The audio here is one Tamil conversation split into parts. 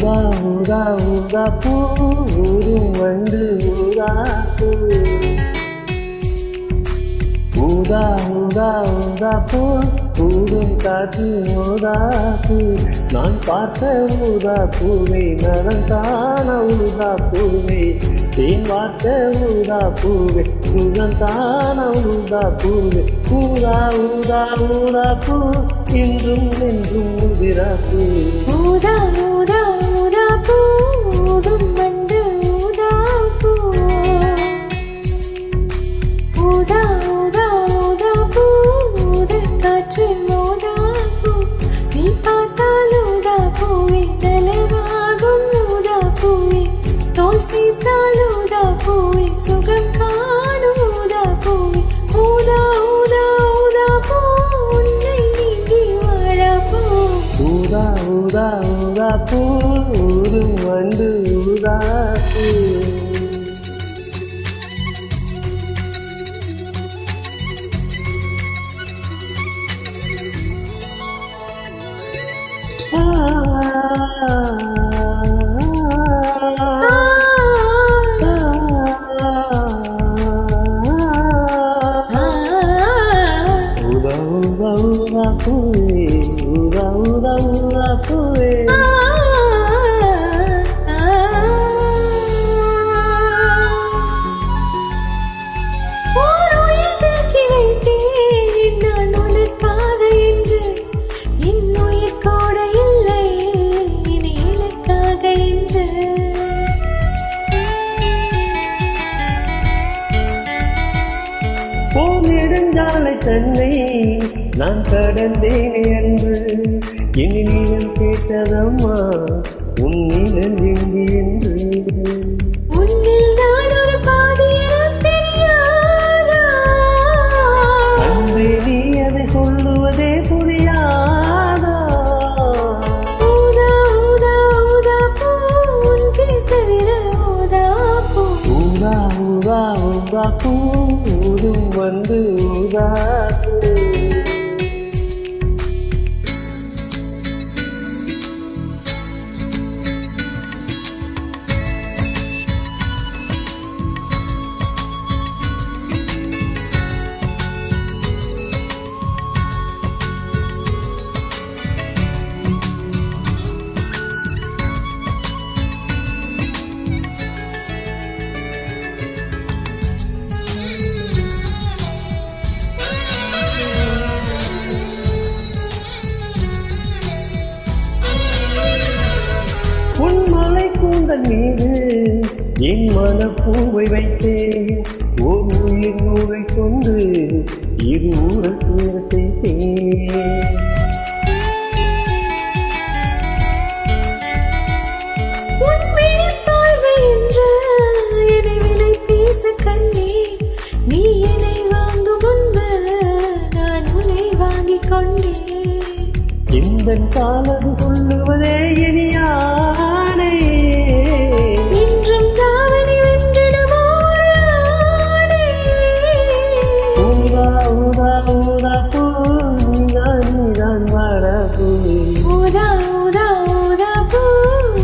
ஊதா ஊதா ஊதா பூ ஊரும் வண்டு ஊதா பூ ஊதா ஊதா ஊதா பூ ஊரும் காற்று ஊதா பூ நான் பார்த்த ஊதா பூவை நரந்தான ஊதா பூவை தேன் வார்த்த ஊதா பூவை சுகந்தான ஊதா பூவை ஊதா ஊதா ஊதா பூ இன்றும் என்றும் உதிரா பூ ஊதா ஊதா ஊதா பூ ஊதும் வண்டு ஊதா பூ ஊதா ஊதா ஊதா பூ ஊத காற்று ஊதா பூ நீ பார்த்தால் ஊதா பூவே தலைவாகும் ஊதா பூவே தோல் சீத்தால் ஊதா பூவே சுகம் காணும் ஊதா பூவே ஊதா ஊதா ஊதா பூ உன்னை நீங்கி வாழா பூ ஊதா ஊதா ஊதா பூ ஊரும் வண்டு ஊதா பூ ஊதா ஊதா ஊதா பூவே ஊதா ஊதா ஊதா பூவே நெடுஞ்சாலை தன்னை நான் கடந்தேனே அன்று இனி நீளம் கேட்டதம்மா உன் நீளம் எங்கு என்று உன்னில் நான் ஒரு பாதி தெரியாதா அன்பே நீ அதை சொல்லுவதே புரியாதா ஊதா ஊதா ஊதா பூ உன்கே தவிர ஊதா பூ ஊதா ஊதா ஊதா பூ ஊதும் வந்து ஊதா பூ உன் மலை கூந்தல் மீது என் மனப்பூவை வைத்தேன் ஓர் உயிர் நூலை கொண்டு இரு ஊரல் தூரத்தை உன் விழிப்பார்வை என்று என்னை விலை பேச கண்ணே நீ என்னை வாங்கும் முன்பு நான் உன்னை வாங்கிக் கொண்டேன் இந்த காலது கொள்ளுவதே இனியானே இன்றும் தாவணி வென்றிடுமோ ஒரு ஆணை ஊதா ஊதா ஊதா பூ நீதான் நீதான் வாட பூ ஊதா ஊதா ஊதா பூ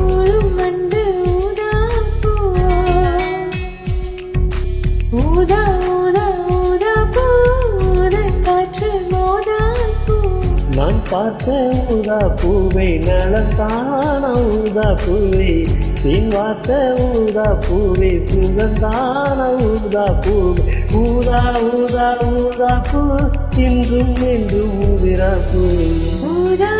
ஊதும் வண்டு ஊதா பூ ஊதா ஊதா ஊதா பூ ஊத காற்று மோதா பூ நான் பார்த்த ஊதா பூவை நலந்தான ஊதா பூவை தேன் வார்த்த ஊதா பூவை சுகந்தான ஊதா பூவை ஊதா ஊதா ஊதா பூ இன்றும் என்றும் ஊதிரா பூ ஊதா